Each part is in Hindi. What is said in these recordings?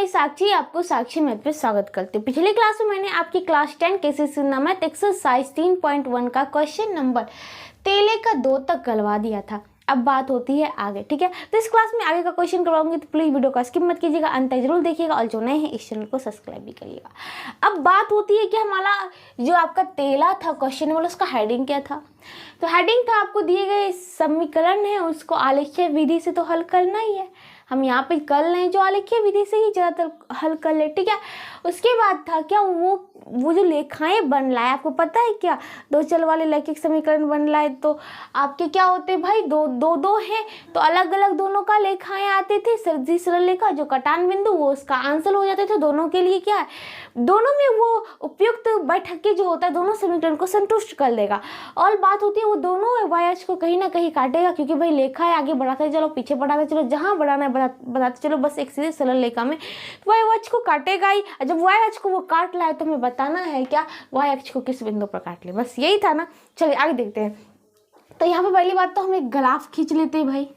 मैं साक्षी, आपको साक्षी मैथ पे स्वागत करती हूँ। पिछली क्लास में मैंने आपकी क्लास 10 केसीसी मैथ एक्सरसाइज 3.1 का क्वेश्चन नंबर 13 का 2 तक करवा दिया था। अब बात होती है आगे, ठीक है। तो इस क्लास में आगे का क्वेश्चन करवाऊंगी, तो प्लीज वीडियो को स्किप मत कीजिएगा, अंत तक जरूर देखिएगा और जो नए हैं इस चैनल को सब्सक्राइब भी करिएगा। अब बात होती है कि हमारा जो आपका 13 था क्वेश्चन नंबर, उसका हेडिंग क्या था। तो हेडिंग था आपको दिए गए समीकरण है उसको आलेखीय विधि से तो हल करना ही है। हम यहाँ पे कर लें जो आलेखीय विधि से ही ज़्यादातर हल कर ले, ठीक है। उसके बाद था क्या वो जो लेखाएं बन रहा है, आपको पता है क्या, दो चल वाले लैखिक समीकरण बन रहा है तो आपके क्या होते हैं भाई, दो हैं तो अलग अलग दोनों का लेखाएं आते थे। सरल सरल लेखा जो कटान बिंदु वो उसका आंसर हो जाते थे। दोनों के लिए क्या है, दोनों में वो उपयुक्त बैठक जो होता है दोनों समीकरण को संतुष्ट कर देगा। और बात होती है वो दोनों वाई अक्ष को कहीं ना कहीं काटेगा, क्योंकि भाई लेखा है, आगे बढ़ाते चलो पीछे बढ़ाते चलो, जहाँ बढ़ाना है बताते चलो, बस एक सीधे सरल लेखा में तो वाई अक्ष को काटेगा ही। जब वाई अक्ष को वो काट लाए तो हमें बताना है क्या, वाई अक्ष को किस बिंदु पर काट ले, बस यही था ना। चलिए आगे देखते हैं। तो यहाँ पे पहली बात तो हम एक ग्राफ खींच लेते हैं भाई।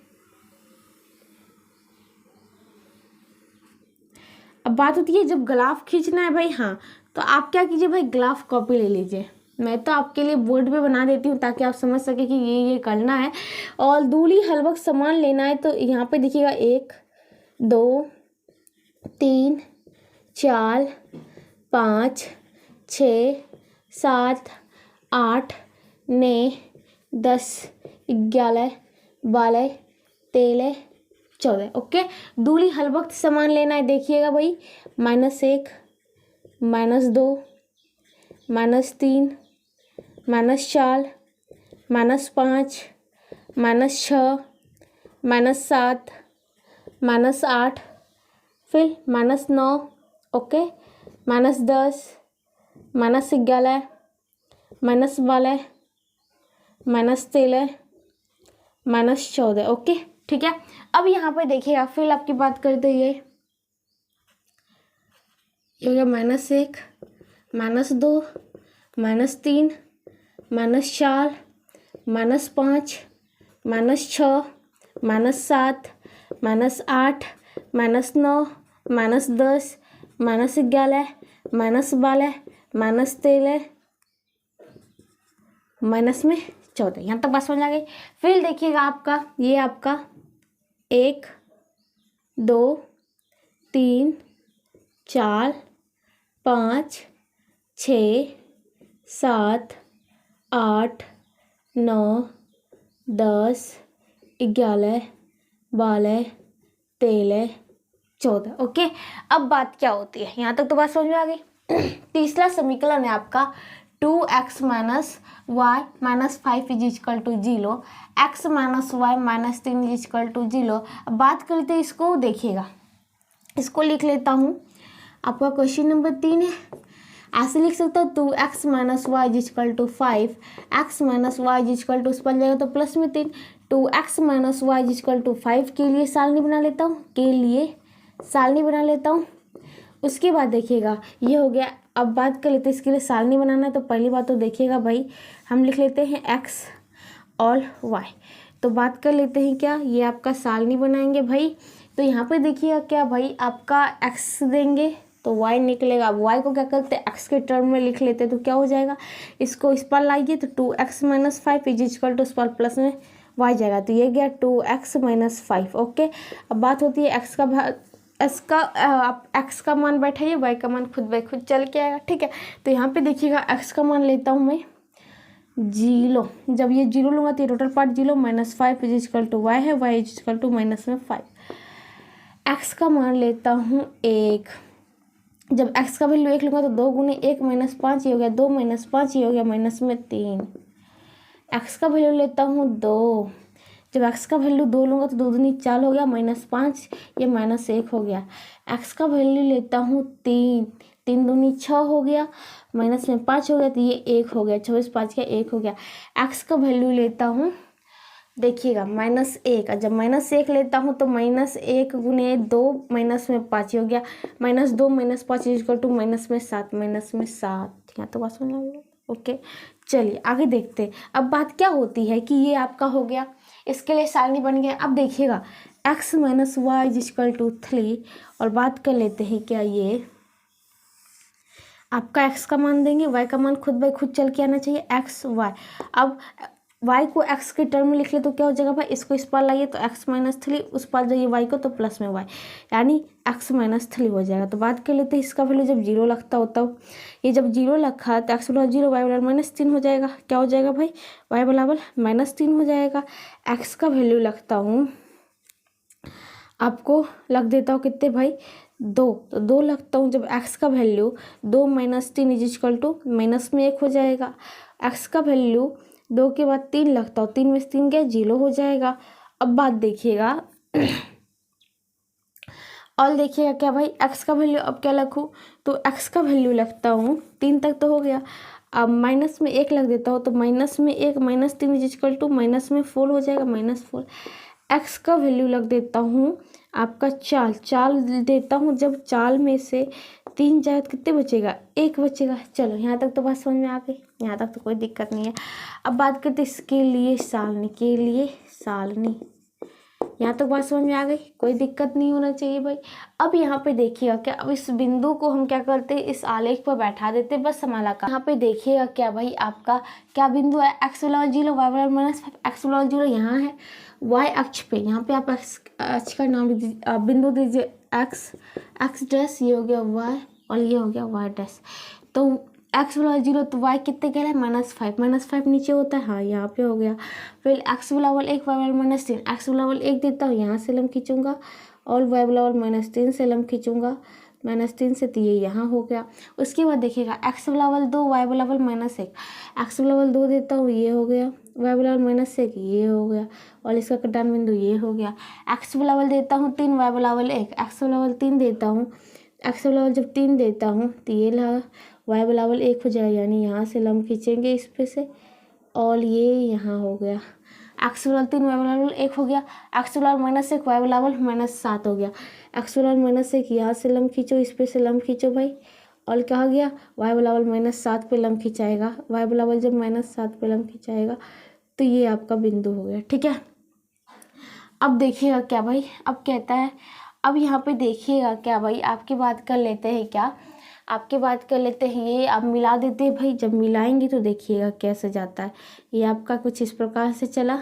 अब बात होती है जब ग्राफ खींचना है भाई, हाँ तो आप क्या कीजिए भाई, ग्राफ कॉपी ले लीजिए। मैं तो आपके लिए बोर्ड पे बना देती हूँ ताकि आप समझ सके कि ये करना है। और दूरी हलवक समान लेना है तो यहाँ पे देखिएगा 1 2 3 4 5 6 7 8 9 10 11 12 13 14। ओके, दूरी हर वक्त समान लेना है। देखिएगा भाई -1 -2 -3 -4 -5 -6 -7 -8 फिर -9, ओके, -10 -11 -12 -13 -14। ओके ठीक है। अब यहाँ पे देखिएगा फिर आपकी बात करते ये हो गया -1 -2 -3 -4 -5 -6 -7 -8 -9 -10 -11 -12 -13 -14। यहाँ तक बात समझ आ गई। फिर देखिएगा आपका ये आपका 1 2 3 4 5 6 7 8 9 10 11 12 13 14। ओके, अब बात क्या होती है, यहाँ तक तो बात समझ में आ गई। तीसरा समीकरण है आपका 2x - y - 5 = 0, x - y - 3 = 0। अब बात करते हैं इसको, देखिएगा इसको लिख लेता हूँ। आपका क्वेश्चन नंबर 3 है, ऐसे लिख सकता हूँ 2x - y = 5, x - y = उस पर जाएगा तो प्लस में 3, 2x - y = 5 के लिए सारणी बना लेता हूँ, उसके बाद देखिएगा ये हो गया। अब बात कर लेते हैं इसके लिए सारणी बनाना है तो पहली बात तो देखिएगा भाई हम लिख लेते हैं x और y। तो बात कर लेते हैं क्या, ये आपका सारणी बनाएंगे भाई। तो यहाँ पे देखिएगा क्या भाई, आपका x देंगे तो y निकलेगा। अब y को क्या करते हैं, x के टर्म में लिख लेते हैं तो क्या हो जाएगा, इसको इस पर लाइए तो 2x - 5 = उस पर प्लस में y जाएगा तो ये गया 2x - 5। ओके, अब बात होती है आप x का मान बैठाइए, y का मान खुद ब खुद चल के आएगा, ठीक है। तो यहाँ पे देखिएगा x का मान लेता हूँ मैं 0। जब ये 0 लूँगा तो ये टोटल पार्ट 0 -5 = y है, y = -5। x का मान लेता हूँ 1। जब x का वैल्यू 1 लूँगा तो 2 × 1 - 5 ये हो गया 2 - 5 ये हो गया -3। x का वैल्यू लेता हूँ 2। जब x का वैल्यू 2 लूँगा तो 2 दूनी 4 हो गया -5 ये -1 हो गया। x का वैल्यू लेता हूँ 3, 3 दूनी 6 हो गया, -5 हो गया तो ये 1 हो गया, 24 5 का 1 हो गया। x का वैल्यू लेता हूँ देखिएगा -1, जब -1 लेता हूँ तो -1 × 2 -5 हो गया, -2 - 5 = -7 यहाँ तो बात समझ आ गई। ओके चलिए आगे देखते हैं। अब बात क्या होती है कि ये आपका हो गया, इसके लिए सारणी बन गया। अब देखिएगा x minus y is equal to 3 और बात कर लेते हैं क्या ये आपका x का मान देंगे, y का मान खुद बाई खुद चल के आना चाहिए x y। अब y को x के टर्म में लिख ले तो क्या हो जाएगा भाई, इसको इस पार लाइए तो x माइनस 3, उस पार जाइए y को तो प्लस में y, यानी x माइनस 3 हो जाएगा। तो बात कर लेते हैं इसका वैल्यू जब जीरो लगता होता हो, ये जब जीरो रखा तो x बराबर 0 y बराबर -3 हो जाएगा। क्या हो जाएगा भाई, y बराबर -3 हो जाएगा। x का वैल्यू लगता हूँ आपको लग देता हूँ कितने भाई, 2, तो 2 लगता हूँ जब x का value 2 minus 3 is equal to minus में 1 हो जाएगा। x का वैल्यू 2 के बाद 3 लगता हूँ, 3 में से 3 गया 0 हो जाएगा। अब बात देखिएगा और देखिएगा क्या भाई, x का वैल्यू अब क्या रखूँ, तो x का वैल्यू लगता हूँ 3 तक तो हो गया। अब माइनस में 1 लग देता हूँ तो माइनस में 1 minus 3 is equal to minus में 4 हो जाएगा, -4। x का वैल्यू लग देता हूँ आपका 4 देता हूँ, जब 4 में से 3 जाए तो कितने बचेगा, 1 बचेगा। चलो यहाँ तक तो बात समझ में आ गई, यहाँ तक तो कोई दिक्कत नहीं है। अब बात करते इसके लिए सालनी, यहाँ तक बात समझ में आ गई, कोई दिक्कत नहीं होना चाहिए भाई। अब यहाँ पे देखिएगा क्या, अब इस बिंदु को हम क्या करते हैं, इस आलेख पर बैठा देते बस समालाकार। यहाँ पे देखिएगा क्या भाई, आपका क्या बिंदु है, x बराबर 0 y बराबर -5, x बराबर 0 यहाँ है, y अक्ष पे, यहाँ पे आप x अक्ष का नाम बिंदु दीजिए x डैश, ये हो गया y और ये हो गया y डैश। तो x बराबर 0 तो y कितने कह रहा है, -5 नीचे होता है, हाँ यहाँ पे हो गया। फिर x बराबर 1 y बराबर -3, x बराबर 1 देता हूँ, यहाँ से लम खींचूंगा और y बराबर -3 से लम खींचूंगा, -3 से, तो ये यहाँ हो गया। उसके बाद देखिएगा x बराबर 2 y बराबर -1, x बराबर 2 देता हूँ, ये हो गया, y बराबर -1 ये हो गया और इसका कटान बिंदु ये हो गया। x बराबर देता हूँ 3 y बराबर 1, x बराबर 3 देता हूँ, x बराबर जब 3 देता हूँ तो ये लगा y बराबर 1 हो जाएगा, यानी यहाँ से लंब खींचेंगे इस पे से और ये यहाँ हो गया। x बराबर 3 y बराबर 1 हो गया, x बराबर -1 y बराबर -7 हो गया। x बराबर -1 यहाँ से लंब खींचो, इस पे से लंब खींचो भाई, और कहा गया y बराबर -7 पे लंब खिंचाएगा, y बराबर जब -7 पे लंब खिंचाएगा तो ये आपका बिंदु हो गया, ठीक है। अब देखिएगा क्या भाई, अब कहता है, अब यहाँ पे देखिएगा क्या भाई, आपकी बात कर लेते हैं क्या, आपकी बात कर लेते हैं, ये आप मिला देते हैं भाई, जब मिलाएंगे तो देखिएगा कैसे जाता है। ये आपका कुछ इस प्रकार से चला,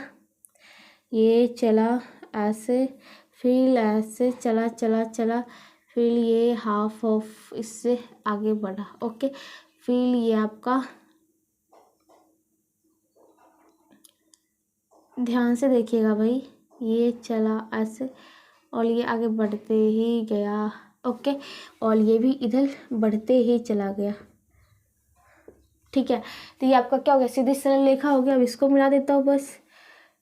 ये चला ऐसे, फिर ऐसे चला, फिर ये हाफ ऑफ इससे आगे बढ़ा, ओके। फिर ये आपका ध्यान से देखिएगा भाई, ये चला ऐसे और ये आगे बढ़ते ही गया, ओके, और ये भी इधर बढ़ते ही चला गया, ठीक है। तो ये आपका क्या हो गया, सीधी सरल रेखा हो गया। अब इसको मिला देता हूँ, बस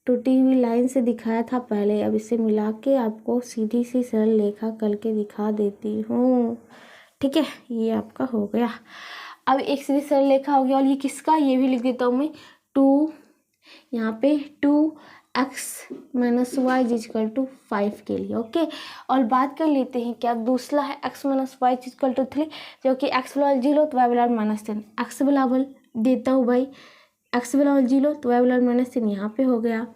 टूटी हुई लाइन से दिखाया था पहले, अब इसे मिला के आपको सीधी सी सरल रेखा करके दिखा देती हूँ, ठीक है। ये आपका हो गया। अब एक सीधी सरल रेखा हो गया, और ये किसका, ये भी लिख देता हूँ मैं, 2 यहाँ पे 2x minus y equal to 5 के लिए, ओके। और बात कर लेते हैं क्या, दूसरा है x minus y equal to 3, जो कि x बराबर 0 तो y बराबर -10, x बराबर देता हूँ भाई, x बराबर 0 तो y बराबर -3 यहाँ पे हो गया,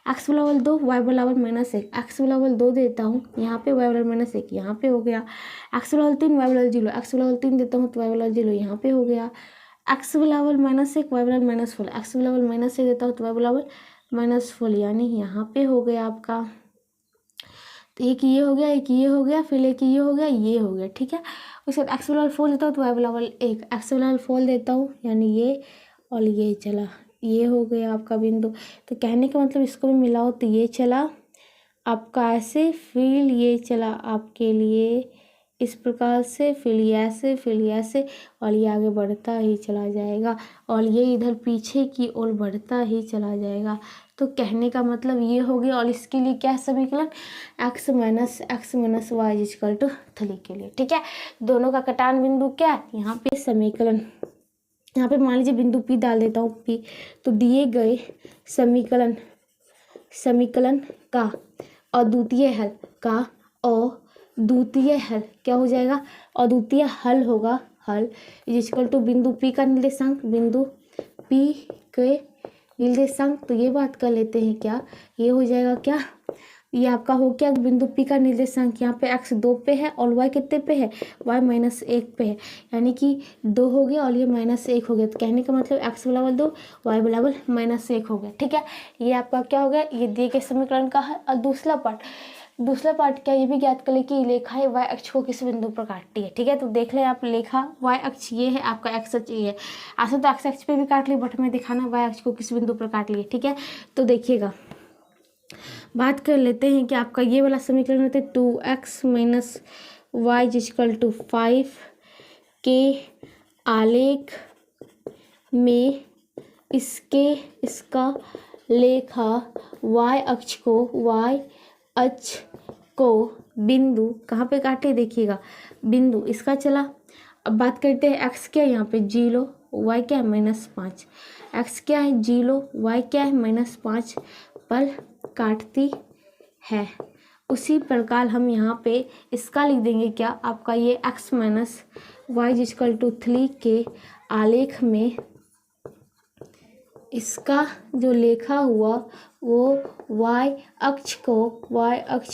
x बराबर 2 y बराबर -1, x बराबर 2 देता हूँ यहाँ पे, y बराबर -1 यहाँ पे हो गया, x बराबर 3 y बराबर 0, x बराबर 3 देता हूँ तो y बराबर 0 यहाँ पे हो गया, x बराबर -1 y बराबर -4, x बराबर -1 देता हूँ तो y बराबर -4, यानी यहाँ पे हो गया आपका। तो एक ये हो गया, एक ये हो गया, फिर एक ये हो गया, ये हो गया, ठीक है। उसके बाद x बराबर 4 देता हूँ तो y बराबर 1, x बराबर 4 देता हूँ यानी ये और ये चला, ये हो गया आपका बिंदु। तो कहने का मतलब इसको भी मिलाओ तो ये चला आपका ऐसे, फिर ये चला आपके लिए इस प्रकार से, फिर ये ऐसे, फिर ये ऐसे, और ये आगे बढ़ता ही चला जाएगा, और ये इधर पीछे की ओर बढ़ता ही चला जाएगा। तो कहने का मतलब ये हो गया। और इसके लिए क्या समीकरण, x minus y equal to 3 के लिए, ठीक है। दोनों का कटान बिंदु क्या है, यहाँ पे समीकरण, यहाँ पे मान लीजिए बिंदु P डाल देता हूँ P, तो दिए गए समीकरण का अद्वितीय हल का अद्वितीय हल क्या हो जाएगा, अद्वितीय हल होगा, हल इक्वल टू बिंदु P का निर्देशांक, बिंदु P के निर्देशांक। तो ये बात कर लेते हैं क्या, ये हो जाएगा क्या, ये आपका हो गया बिंदु P का निर्देशांक। यहाँ पे x 2 पे है और y कितने पे है, y -1 पे है, यानी कि 2 हो गया और ये -1 हो गया। तो कहने का मतलब x बराबर 2, y बराबर -1 हो गया। ठीक है, ये आपका क्या हो गया, ये दिए गए समीकरण का है। और दूसरा पार्ट क्या, ये भी ज्ञात कर ले कि रेखा y अक्ष को किस बिंदु पर काटती है। ठीक है, तो देख ले आप, रेखा y अक्ष ये है, आपका x अक्ष ये है। ऐसे तो x अक्ष पे भी काट ली, बट मैं दिखाना y अक्ष को किस बिंदु पर काट लिए। ठीक है, तो देखिएगा, बात कर लेते हैं कि आपका ये वाला समीकरण होता है 2x - y = 5 के आलेख में इसका लेखा y अक्ष को बिंदु कहाँ पे काटे, देखिएगा बिंदु इसका चला। अब बात करते हैं x क्या है, यहाँ पे 0, y क्या है -5, x क्या है 0, y क्या है -5 पर काटती है। उसी प्रकार हम यहाँ पे इसका लिख देंगे क्या, आपका ये x - y = 3 के आलेख में इसका जो लेखा हुआ वो y अक्ष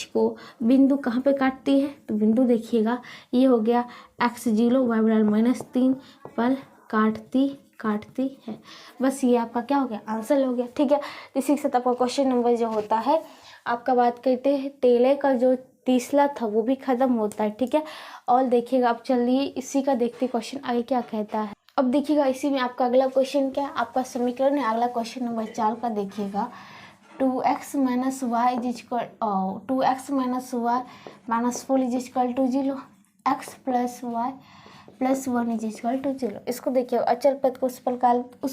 को बिंदु कहाँ पे काटती है, तो बिंदु देखिएगा, ये हो गया x 0, y बराबर -3 पर काटती है। बस ये आपका क्या हो गया, आंसर हो गया। ठीक है, इसी के साथ आपका क्वेश्चन नंबर जो होता है आपका, बात करते हैं टेलर का जो तीसरा था वो भी खत्म होता है। ठीक है, और देखिएगा अब चलिए इसी का देखते क्वेश्चन आगे क्या कहता है। अब देखिएगा इसी में आपका अगला क्वेश्चन क्या है, आपका समीकरण है अगला क्वेश्चन नंबर 4 का। देखिएगा 2x - y -4 0, x + y + 1 = 0। इसको देखिए अचल पद को उस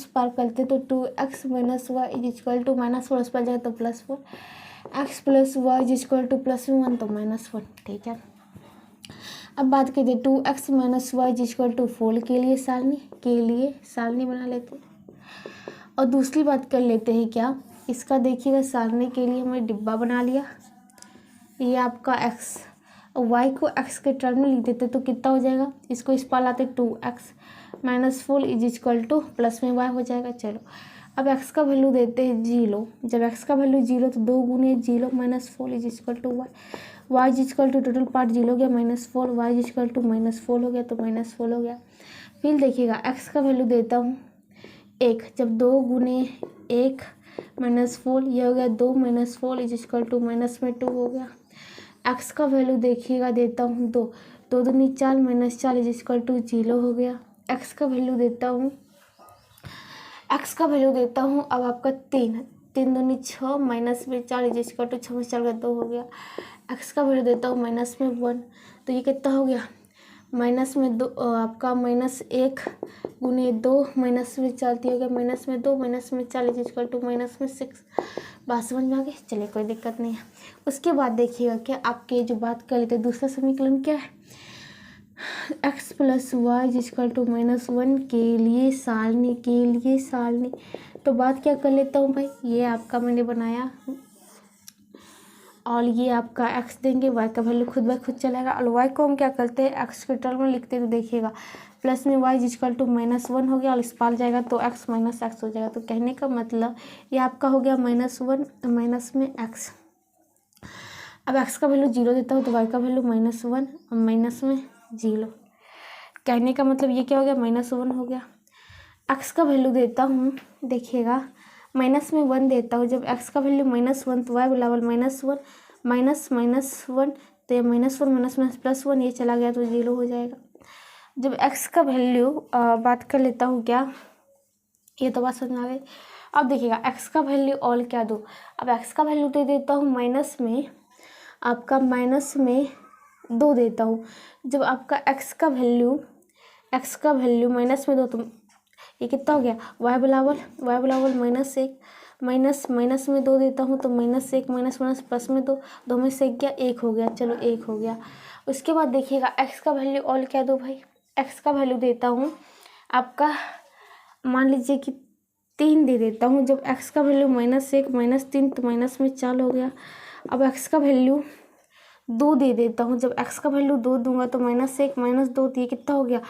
पार करते तो 2x - y -4 उस पर जाए तो +4, x + y = +1 तो -1। ठीक है, अब बात कीजिए 2x - y = 4 के लिए सारणी बना लेते हैं। और दूसरी बात कर लेते हैं क्या, इसका देखिएगा सारणी के लिए हमने डिब्बा बना लिया। ये आपका x और y को x के टर्म में लिख देते तो कितना हो जाएगा, इसको इस पार लाते 2x - 4 = प्लस में y हो जाएगा। चलो अब x का वैल्यू देते हैं 0। जब x का वैल्यू 0 तो 2 गुने 0 - 4 = y = टोटल पार्ट 0 हो गया -4, y = -4 हो गया तो -4 हो गया। फिर देखिएगा x का वैल्यू देता हूँ 1, जब 2 गुने 1 -4, ये हो गया 2 - 4 = -2 हो गया। x का वैल्यू देखिएगा देता हूँ 2, 2 दूनी 4 -4 = 0 हो गया। x का वैल्यू देता हूँ अब आपका 3, 3 दूनी 6 -4 = 6 4 का 2 हो गया। x का वैल्यू देता हूँ -1, तो ये कितना हो गया -2 आपका -1 गुने 2 -4 हो गया -2 -4 -6। बात समझ में आ गई, चलिए कोई दिक्कत नहीं है। उसके बाद देखिएगा क्या आपके जो बात कर लेते दूसरा समीकरण क्या है, x + y = -1 के लिए सारणी। तो बात क्या कर लेता हूँ भाई, ये आपका मैंने बनाया और ये आपका x देंगे, y का वैल्यू खुद ब खुद चलेगा। और y को हम क्या करते हैं x के टर्म में लिखते हैं, तो देखिएगा प्लस में y = -1 हो गया और इस पार जाएगा तो x - x हो जाएगा। तो कहने का मतलब ये आपका हो गया -1 माइनस में x। अब x का वैल्यू 0 देता हूँ तो y का वैल्यू -1 और माइनस में 0। कहने का मतलब ये क्या हो गया -1 हो गया। x का वैल्यू देता हूँ, देखिएगा -1 देता हूँ। जब x का वैल्यू -1 तो y बराबर -1 -1 तो ये -1 +1 ये चला गया तो 0 हो जाएगा। जब x का वैल्यू बात कर लेता हूँ क्या, ये तो बात समझ आ गई। अब देखिएगा x का वैल्यू और क्या दो, अब x का वैल्यू दे देता हूँ माइनस में आपका -2 देता हूँ। जब आपका x का वैल्यू -2 तो ये कितना हो गया y बराबर -1 माइनस में 2 देता हूँ तो -1 माइनस प्लस में 2, 2 में से 1 हो गया, चलो 1 हो गया। उसके बाद देखिएगा x का वैल्यू और क्या दो भाई, x का वैल्यू देता हूँ आपका मान लीजिए कि 3 दे देता हूँ। जब x का वैल्यू -1 -3 तो माइनस में 4 हो गया। अब x का वैल्यू 2 दे देता हूँ। जब x का वैल्यू 2 दूंगा तो -1 -2 तो ये कितना हो गया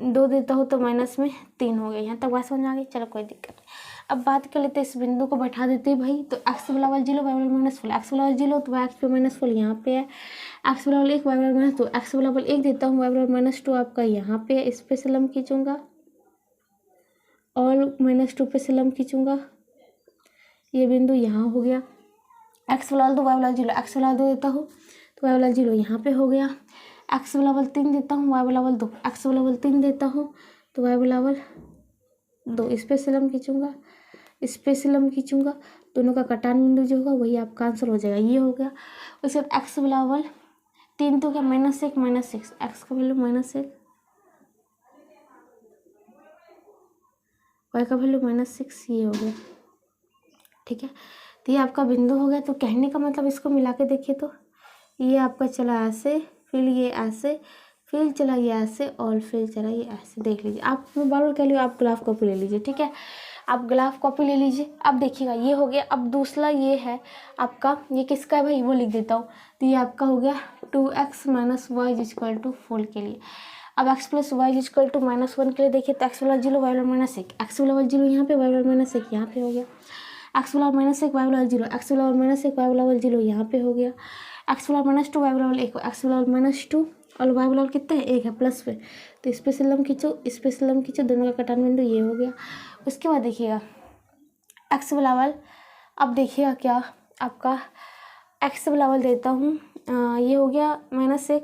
2 देता हूँ तो माइनस में 3 हो गया। यहाँ तक बात समझ आ गई, चलो कोई दिक्कत नहीं। अब बात कर लेते हैं, इस बिंदु को बैठा देते हैं भाई, तो एक्स बराबर 0 वाई बराबर -4, एक्स बराबर 0 तो वाई एक्स पे -4 यहाँ पे है, एक्स बराबर 1 वाई बराबर -2, एक्स बराबर 1 देता हूँ, वाई बराबर -2 आपका यहाँ पे है, इस पे से लंब खींचूंगा और -2 पे से लंब खींचूंगा, ये बिंदु यहाँ हो गया। एक्स बराबर 2 वाई बराबर 0, एक्स बराबर 2 देता हूँ तो वाई बराबर 0 यहाँ पे हो गया। एक्स बराबर 3 देता हूँ, वाई बराबर 2, एक्स बराबर 3 देता हूँ तो वाई बराबर 2, इस पे से लंब खींचूंगा, इस पे से लंब खींचूंगा, दोनों का कटान बिंदु जो होगा वही आपका आंसर हो जाएगा, ये हो गया। उसके बाद एक्स बराबर 3 तो क्या -1 -6, एक्स का वैल्यू -1, वाई का वैल्यू -6, ये हो गया, ठीक है। तो ये आपका बिंदु हो गया। तो कहने का मतलब इसको मिला के देखिए, तो ये आपका चला ऐसे, फिर ये ऐसे, फिर चला ये ऐसे और फिर चला ये ऐसे, देख लीजिए। आप मैं बार बार कह ली, आप ग्राफ कॉपी ले लीजिए, ठीक है, आप ग्राफ कॉपी ले लीजिए। अब देखिएगा ये हो गया। अब दूसरा ये है आपका, ये किसका है भाई वो लिख देता हूँ। तो ये आपका हो गया 2x - y = 4 के लिए। अब x + y = -1 के लिए देखिए, तो x बराबर 0 y बराबर -1, x बराबर 0 यहाँ पे, y बराबर -1 यहाँ पे हो गया। x बराबर -1 y बराबर 0, x बराबर -1 y बराबर 0 यहाँ पे हो गया। x बराबर -2 y बराबर 1, x बराबर -2 और y बराबर कितना है 1 है प्लस पे, तो इस पे से लंब खींचो, इस पे से लंब खींचो, दोनों का कटान बिंदु ये हो गया। उसके बाद देखिएगा x बराबर, अब देखिएगा क्या आपका x बराबर देता हूँ, ये हो गया -1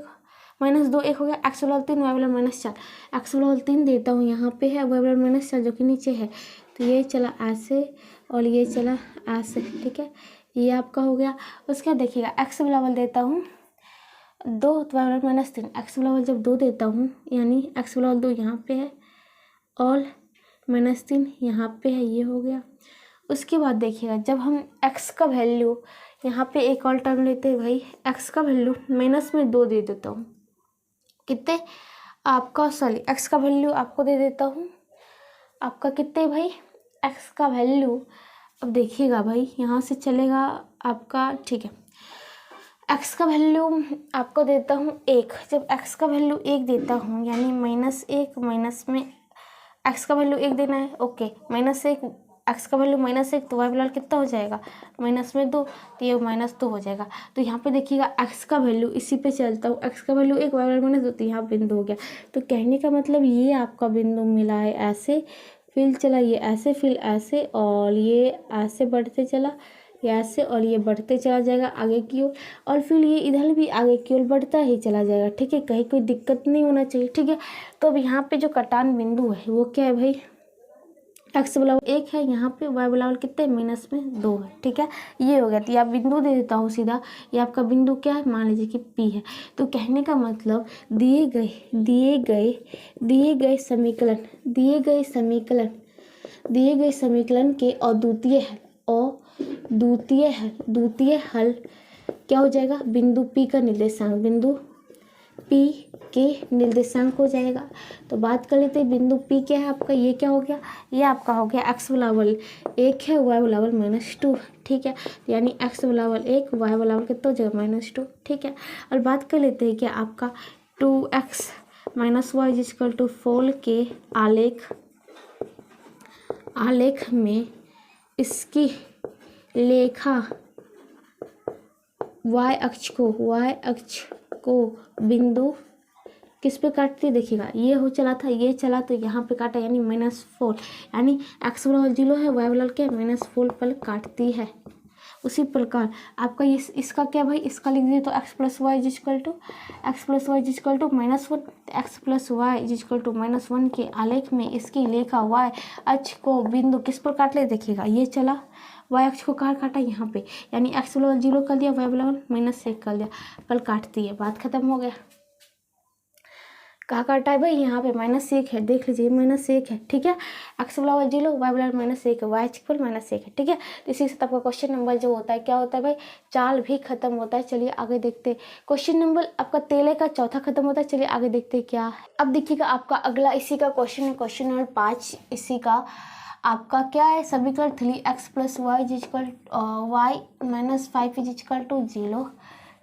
-2 1 हो गया। x बराबर 3 y बराबर -4, x बराबर 3 देता हूँ यहाँ पे है, y बराबर -4 जो कि नीचे है, तो ये चला ऐसे और ये चला ऐसे, ठीक है, ये आपका हो गया। उसके बाद देखिएगा x बराबर देता हूँ 2 तो y बराबर -3, x बराबर जब 2 देता हूँ यानी x बराबर 2 यहाँ पे है और -3 यहाँ पे है, ये हो गया। उसके बाद देखिएगा जब हम x का वैल्यू यहाँ पे एक और टर्म लेते हैं भाई, x का वैल्यू -2 दे देता हूँ, कितने आपका, सॉरी x का वैल्यू आपको दे देता हूँ आपका कितने भाई, x का वैल्यू, अब देखिएगा भाई यहाँ से चलेगा आपका, ठीक है, x का वैल्यू आपको देता हूँ 1। जब x का वैल्यू 1 देता हूँ यानी -1 माइनस में x का वैल्यू 1 देना है, ओके, -1 x का वैल्यू -1 तो y बराबर कितना हो जाएगा -2, तो ये -2 हो जाएगा। तो यहाँ पे देखिएगा x का वैल्यू, इसी पे चलता हूँ, x का वैल्यू 1 y बराबर -2, तो यहाँ बिंदु हो गया। तो कहने का मतलब ये आपका बिंदु मिला है ऐसे, फिर चला ये ऐसे, फिर ऐसे और ये ऐसे बढ़ते चला, ये ऐसे और ये बढ़ते चला जाएगा आगे की ओर, और फिर ये इधर भी आगे की ओर बढ़ता ही चला जाएगा, ठीक है, कहीं कोई दिक्कत नहीं होना चाहिए, ठीक है। तो अब यहाँ पे जो कटान बिंदु है वो क्या है भाई, x बराबर 1 है, यहाँ पे y बराबर कितने -2 है, ठीक है, ये हो गया। तो आप बिंदु दे देता हूँ सीधा, ये आपका बिंदु क्या है, मान लीजिए कि P है। तो कहने का मतलब दिए गए समीकरण के द्वितीय हल क्या हो जाएगा, बिंदु P का निर्देशांक, बिंदु P के निर्देशांक हो जाएगा। तो बात कर लेते हैं बिंदु P क्या है आपका, ये क्या हो गया, ये आपका हो गया x बराबर 1 है, y बराबर -2, ठीक है, यानी x बराबर 1 y बराबर कितना हो जाएगा -2, ठीक है। और बात कर लेते हैं कि आपका 2x - y = 4 के आलेख में इसकी रेखा y अक्ष को बिंदु किस पे काटती है, देखिएगा ये हो चला था, ये चला तो यहाँ पे काटा यानी -4, यानी x बराबर 0 है, y बराबर क्या -4 पर काटती है। उसी प्रकार आपका ये इसका क्या भाई, इसका लिख दीजिए, तो x + y = -1, x + y = -1 के आलेख में इसकी रेखा y अक्ष को बिंदु किस पर काट ले, देखिएगा ये चला y अक्ष को कहाँ काटा, यहाँ पे, यानी x बराबर 0 कर दिया, y बराबर -1 कर दिया, पर काटती है, बात खत्म हो गया। कहाँ काटा है भाई, यहाँ पे -1 है, देख लीजिए -1 है, ठीक है, x बराबर 0 y बराबर -1 है, y अक्ष पर -1 है, ठीक है। तो इसी से आपका क्वेश्चन नंबर जो होता है क्या होता है भाई, 4 भी खत्म होता है। चलिए आगे देखते हैं, क्वेश्चन नंबर आपका 13 का चौथा खत्म होता है। चलिए आगे देखते हैं क्या है। अब देखिएगा आपका अगला इसी का क्वेश्चन है, क्वेश्चन नंबर 5 इसी का आपका क्या है, समीकरण 3x + y - 5 = 0,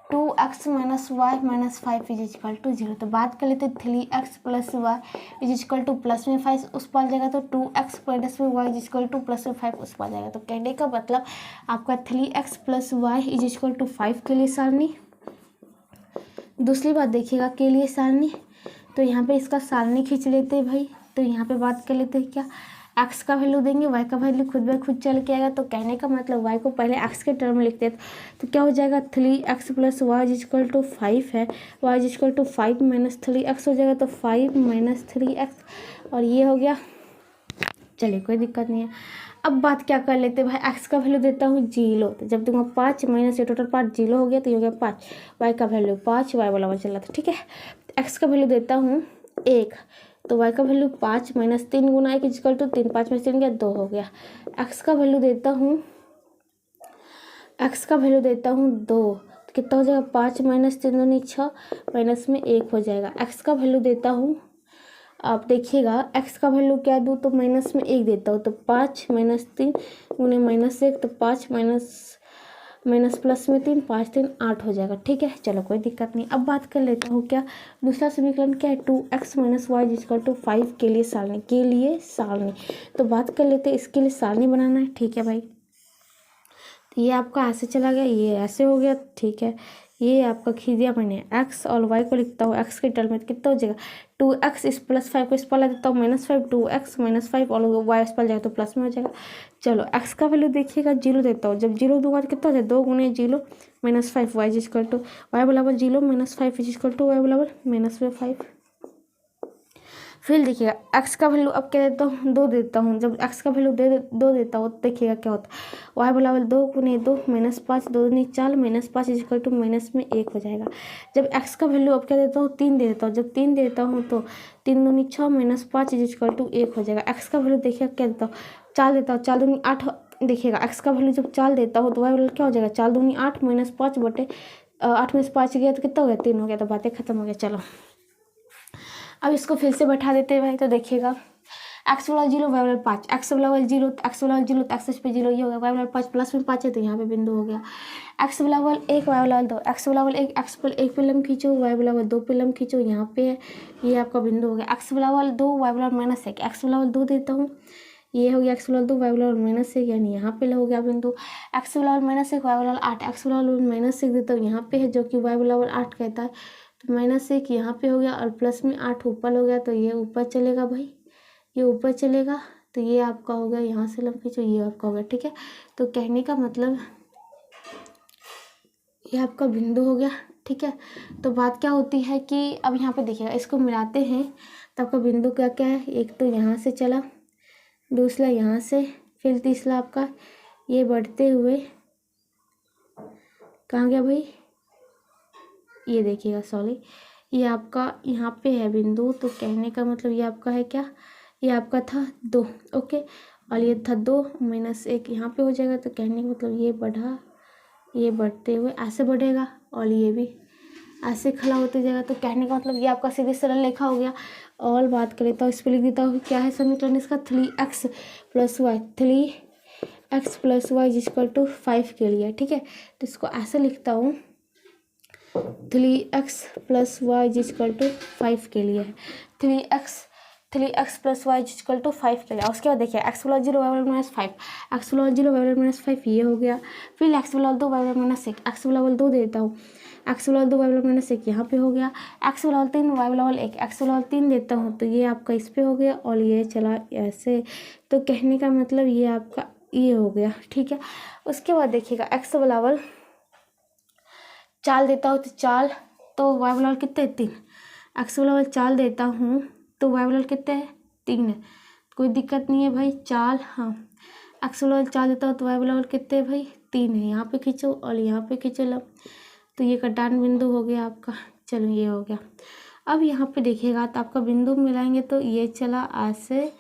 2x minus y minus 5 is equal to 0। तो बात कर लेते 3x plus y is equal to plus में 5 उस पार जाएगा, तो 2x प्लस में y is equal to plus में 5 उस पार जाएगा। तो कहने का मतलब आपका 3x plus y is equal to 5 के लिए सारणी। दूसरी बात देखिएगा के लिए सारणी, तो यहाँ पे इसका सारणी खींच लेते हैं भाई। तो यहाँ पे बात कर लेते हैं क्या, एक्स का वैल्यू देंगे, वाई का वैल्यू खुद ब खुद चल के आएगा। तो कहने का मतलब वाई को पहले एक्स के टर्म में लिखते हैं, तो क्या हो जाएगा 3x plus y is equal to 5 है, y is equal to 5 minus 3x हो जाएगा, तो 5 माइनस 3x और ये हो गया। चलिए कोई दिक्कत नहीं है। अब बात क्या कर लेते हैं भाई, एक्स का वैल्यू देता हूँ 0, तो जब दूंगा 5 माइनस ये टोटल पार्ट 0 हो गया, तो ये हो गया 5, वाई का वैल्यू 5, वाई वाला चला था, ठीक है। एक्स का वैल्यू देता हूँ 1, तो वाई का वैल्यू 5 माइनस 3 गुना 1 इक्वल टू 3, 5 में 3 गया 2 हो गया। एक्स का वैल्यू देता हूँ 2, तो कितना हो जाएगा 5 माइनस 3 दूनी 6 माइनस में 1 हो जाएगा। एक्स का वैल्यू देता हूँ, आप देखिएगा एक्स का वैल्यू क्या दूँ, तो माइनस में 1 देता हूँ, तो 5 माइनस 3 गुने माइनस 1, तो 5 माइनस प्लस में 3, 5 3 8 हो जाएगा, ठीक है। चलो कोई दिक्कत नहीं। अब बात कर लेता हूँ क्या, दूसरा समीकरण क्या है, 2x minus y equal to 5 के लिए सारणी। तो बात कर लेते हैं, इसके लिए सारणी बनाना है, ठीक है भाई। तो ये आपका ऐसे चला गया, ये ऐसे हो गया, ठीक है। ये आपका खींच दिया मैंने, x और y को लिखता हूँ x के टर्म में, कितना हो जाएगा 2x इस प्लस 5 को इस पर ला देता हूँ -5, 2x माइनस 5 और y इस पर जाएगा तो प्लस में हो जाएगा। चलो x का वैल्यू देखिएगा 0 देता हूँ, जब 0 दूंगा तो कितना हो जाएगा 2 गुने 0 minus 5, y is equal to y बराबर 0 minus 5 is equal to y बराबर माइनस में 5। फिर देखिएगा x का वैल्यू अब क्या देता हूँ 2 देता हूँ, जब x का वैल्यू 2 देता हूँ तो देखिएगा क्या होता है, y बराबर 2 गुने 2 माइनस 5, 2 दूनी 4 minus 5 is equal to minus में 1 हो जाएगा। जब x का वैल्यू अब क्या देता हूँ 3 दे देता हूँ, जब 3 देता हूँ तो 3 दूनी 6 माइनस 5 इज इक्वल टू 1 हो जाएगा। x का वैल्यू देखिएगा क्या देता हूँ 4 देता हूँ, 4 दूनी 8 देखिएगा x का वैल्यू जब 4 देता हूँ तो y वैल्यू क्या हो जाएगा 4 दूनी 8 माइनस 5 बटे 8 में से 5 गया तो कितना हो गया 3 हो गया, तो बातें खत्म हो गया। चलो अब इसको फिर से बैठा देते हैं भाई। तो देखिएगा x वाला 0 y वाला 5, x वाला 0 x वाला 0 तो x पे 0 ये हो गया, y वाला 5 प्लस में 5 है तो यहाँ पे बिंदु हो गया। x वाला 1 y वाला 2, x वाला 1 x पर 1 पे लम खींचो, y वाला 2 पे लम खींचो, यहाँ पे है ये आपका बिंदु हो गया। x वाला 2 y वाला -1, x वाला 2 देता हूँ, ये हो गया x वाला 2 y वाला -1 यानी यहाँ पे हो गया बिंदु। x वाला -1 y वाला 8, x वाला -1 देता हूँ, यहाँ पे है जो कि y वाला 8 कहता है, तो -1 यहाँ पे हो गया और प्लस में 8 ऊपर हो गया, तो ये ऊपर चलेगा भाई, ये ऊपर चलेगा, तो ये आपका हो गया, यहाँ से लंबी जो ये आपका हो गया, ठीक है। तो कहने का मतलब ये आपका बिंदु हो गया, ठीक है। तो बात क्या होती है कि अब यहाँ पे देखिएगा इसको मिलाते हैं तो आपका बिंदु क्या क्या है, एक तो यहाँ से चला, दूसरा यहाँ से, फिर तीसरा आपका ये बढ़ते हुए कहाँ गया भाई, ये देखिएगा सॉरी, ये आपका यहाँ पे है बिंदु। तो कहने का मतलब ये आपका है क्या, ये आपका था 2, ओके, और ये था 2 -1 यहाँ पे हो जाएगा। तो कहने का मतलब ये बढ़ा, ये बढ़ते हुए ऐसे बढ़ेगा और ये भी ऐसे खड़ा होते जाएगा। तो कहने का मतलब ये आपका सीधे सरल रेखा हो गया। और बात करें तो इस पर लिख देता हूँ क्या है समीकरण इसका 3x plus y, 3x plus y is equal to 5 के लिए, ठीक है। तो इसको ऐसे लिखता हूँ 3x plus y is equal to 5 के लिए है, 3x plus y is equal to 5 के लिए। उसके बाद देखिए x वाला 0 y वाला -5, x वाला 0 y वाला -5 ये हो गया। फिर x वाला 2 y वाला -1, x वाला 2 देता हूँ, x वाला 2 y वाला -1 यहाँ पे हो गया। x वाला 3 y वाला 1, x वाला 3 देता हूँ तो ये आपका इस पे हो गया और ये चला ऐसे। तो कहने का मतलब ये आपका ये हो गया, ठीक है। उसके बाद देखिएगा x वाला 4 देता हूँ तो 4, तो y वाला कितने 3, x वाला 4 देता हूँ तो y वाला कितने है 3 है, कोई दिक्कत नहीं है भाई 4, हाँ x वाला 4 देता हूँ तो y वाला कितने है भाई 3 है, यहाँ पे खींचो और यहाँ पे खींचो लो, तो ये कटान बिंदु हो गया आपका। चलो ये हो गया। अब यहाँ पे देखिएगा तो आपका बिंदु मिलाएंगे तो ये चला ऐसे,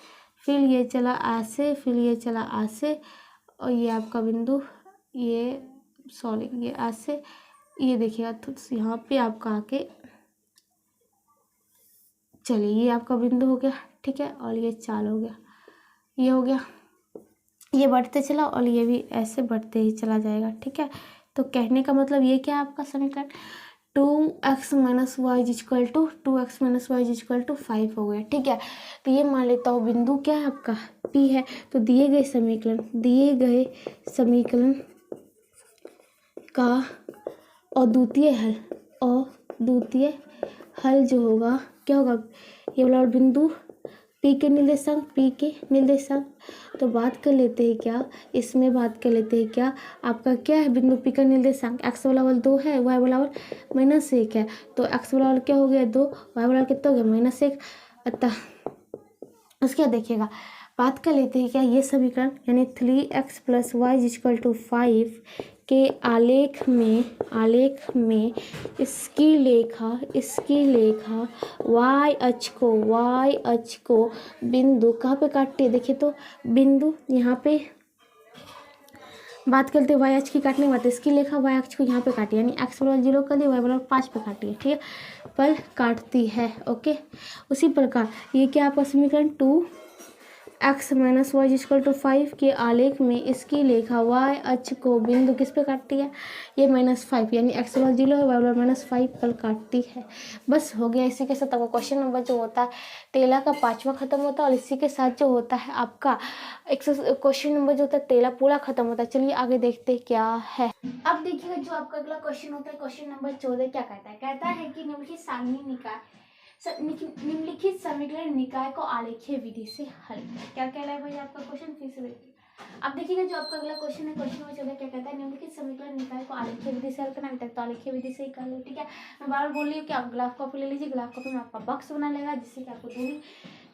फिर ये चला ऐसे, फिर ये चला ऐसे, और ये आपका बिंदु ये सॉरी ये ऐसे, ये देखिएगा तो यहाँ पे आपका आके चलिए ये आपका बिंदु हो गया, ठीक है। और ये 4 हो गया, ये हो गया, ये बढ़ते चला और ये भी ऐसे बढ़ते ही चला जाएगा, ठीक है। तो कहने का मतलब ये क्या है आपका समीकरण 2x minus y is equal to 2x minus y is equal to 5 हो गया। ठीक है, तो ये मान लेता हूँ बिंदु क्या है आपका P है। तो दिए गए समीकरण का अद्वितीय हल जो होगा क्या होगा, ये वाला बिंदु P के निर्देशांक। तो बात कर लेते हैं क्या, इसमें बात कर लेते हैं क्या, आपका क्या है बिंदु P का निर्देशांक, x बराबर 2 है, y बराबर -1 है। तो x बराबर क्या हो गया 2, y बराबर कितना हो गया -1। अतः उसके बाद देखिएगा, बात कर लेते हैं क्या ये समीकरण यानी 3x plus Y is equal to 5 के आलेख में इसकी लेखा वाई अक्ष को बिंदु कहाँ पे काटती है, देखिए तो बिंदु यहाँ पे बात करते हैं वाई अक्ष की काटने के बाद इसकी लेखा वाई अक्ष को यहाँ पे काटी, यानी एक्स बराबर 0 कर दी, वाई बराबर 5 पे काटी है। ठीक है, पर काटती है। ओके, उसी प्रकार ये क्या आपका समीकरण 2x minus y equal to 5 के आलेख में इसकी लेखा वाई अक्ष को बिंदु किस पे काटती है, ये -5 यानी एक्स बराबर 0 है, वाई बराबर -5 पर काटती है। बस हो गया। इसी के साथ आपका क्वेश्चन नंबर जो होता है तेला का 5वां खत्म होता है और इसी के साथ जो होता है आपका क्वेश्चन नंबर जो होता है तेला पूरा खत्म होता है। चलिए आगे देखते हैं क्या है। अब देखिएगा जो आपका अगला क्वेश्चन होता है क्वेश्चन नंबर 14 क्या कहता है कि निम्नलिखित सारणी निकाय निम्नलिखित समीकरण निकाय को आलेखीय विधि से हल करें। क्या कह रहा है भाई आपका क्वेश्चन, फिर से देखिए। अब देखिएगा जो आपका अगला क्वेश्चन है क्वेश्चन नंबर 14 क्या कहता है, निम्नलिखित समीकरण निकाय को आलेखीय विधि से हल करना। अभी तक तो आलेखीय विधि से ही कर लो। ठीक है, मैं बार बोल रही हूँ कि आप ग्राफ कॉपी ले लीजिए, ग्राफ कॉपी में आपका बॉक्स बना लेगा जिससे कि आपको दूरी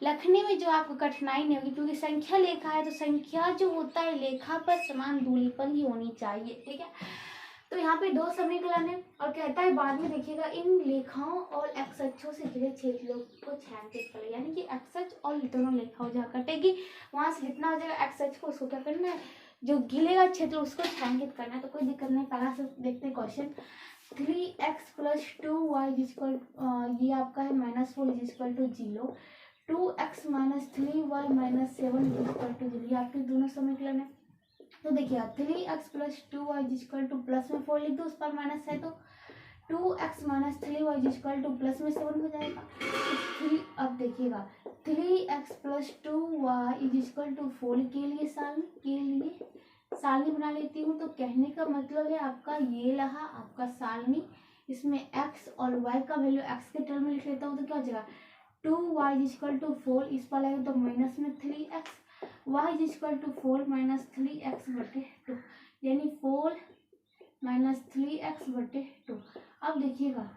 लिखने में जो आपको कठिनाई नहीं होगी, क्योंकि संख्या लेखा है तो संख्या जो होता है लेखा पर समान दूरी पर ही होनी चाहिए। ठीक है, तो यहाँ पे दो समीकरण है और कहता है बाद में देखिएगा इन लेखाओं और एक्स अक्षों से घिरे क्षेत्रों को छायांकित करें, यानी कि एक्स अक्ष और दोनों लेखाओं जहाँ कटेगी वहां से जितना हो जाएगा एक्स अक्ष को उसको क्या करना है, जो घिरेगा क्षेत्र उसको छायांकित करना है। तो कोई दिक्कत नहीं। पहला से देखते हैं question 3x plus 2y equal ये आपका है -4 equal to 0, 2x minus 3y minus 7 equal to 0, ये आपके दोनों समीकरण है। तो देखिए 3x plus 2y equal to plus में 4 लिख दो, उस पर माइनस है तो 2x minus 3y equal to plus में 7 हो जाएगा। अब देखिएगा 3x plus 2y equal to 4 के लिए सारणी बना लेती हूँ। तो कहने का मतलब है आपका ये रहा आपका सारणी, इसमें x और y का वैल्यू x के टर्म में लिख लेता हूँ तो क्या हो जाएगा 2y इक्वल टू 4, इस पर आएगा तो माइनस में 3x, y equal to 4 minus 3x बटे 2, यानी 4 माइनस 3x बटे 2। अब देखिएगा,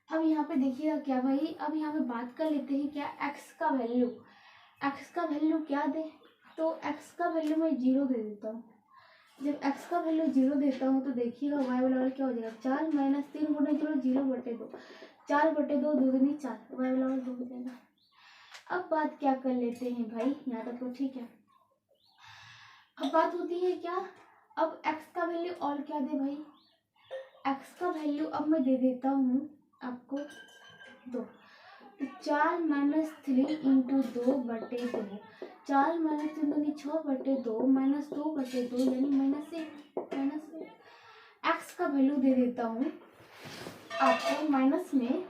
अब यहाँ पे देखिएगा क्या भाई, अब यहाँ पे बात कर लेते हैं क्या x का वैल्यू क्या दे, तो x का वैल्यू मैं 0 दे देता हूँ। जब x का वैल्यू 0 देता हूँ तो देखिएगा y बराबर क्या हो जाएगा 4 माइनस 3 गुणे 0 बटे 2, 4 बटे 2 2 दूनी 4, y बराबर 2 हो जाएगा। अब बात क्या कर लेते हैं भाई, यहाँ तक तो ठीक है। अब बात होती है क्या, अब x का वैल्यू और क्या दे भाई, x का वैल्यू अब मैं दे देता हूँ आपको 2, तो 4 माइनस 3 इंटू 2 बटे 2, 4 माइनस 3 दूनी 6 बटे 2 माइनस 2 बटे 2 यानी माइनस x का वैल्यू दे देता हूँ आपको माइनस में,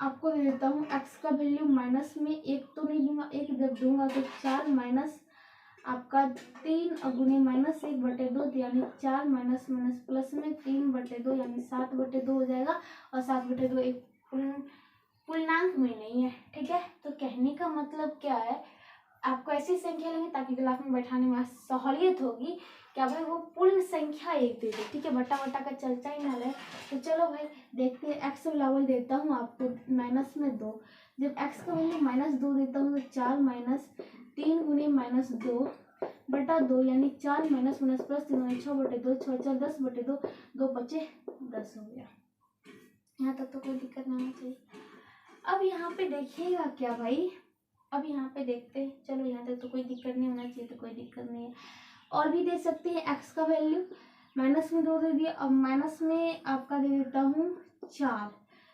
आपको दे देता हूँ x का वैल्यू माइनस में, एक तो नहीं दूंगा, एक जब दूंगा तो 4 माइनस आपका 3 गुने माइनस 1 बटे 2 यानी 4 माइनस माइनस प्लस में 3 बटे 2 यानी 7 बटे 2 हो जाएगा, और 7 बटे 2 एक पूर्णांक में नहीं है। ठीक है, तो कहने का मतलब क्या है, आपको ऐसी संख्या लेंगे ताकि ग्राफ में बैठाने में सहूलियत होगी, क्या भाई वो पूर्ण संख्या एक दे दे। ठीक है, बटा का चर्चा ही ना रहे। तो चलो भाई देखते हैं, एक्स लेवल देता हूँ आपको माइनस में 2, जब एक्स का वैल्यू -2 देता हूँ तो 4 माइनस 3 गुने -2 बटा 2 यानी 4 माइनस माइनस प्लस 3 6 बटे 2, 6 4 10 बटे 2, 2 बचे 10 हो गया। यहाँ तक तो कोई दिक्कत नहीं होनी चाहिए। अब यहाँ पे देखिएगा क्या भाई, अब यहाँ पे देखते हैं, चलो यहाँ तक तो कोई दिक्कत नहीं होना चाहिए, तो कोई दिक्कत नहीं है। और भी दे सकते हैं, एक्स का वैल्यू माइनस में 2 दे दिया, अब माइनस में आपका दे देता हूँ 4,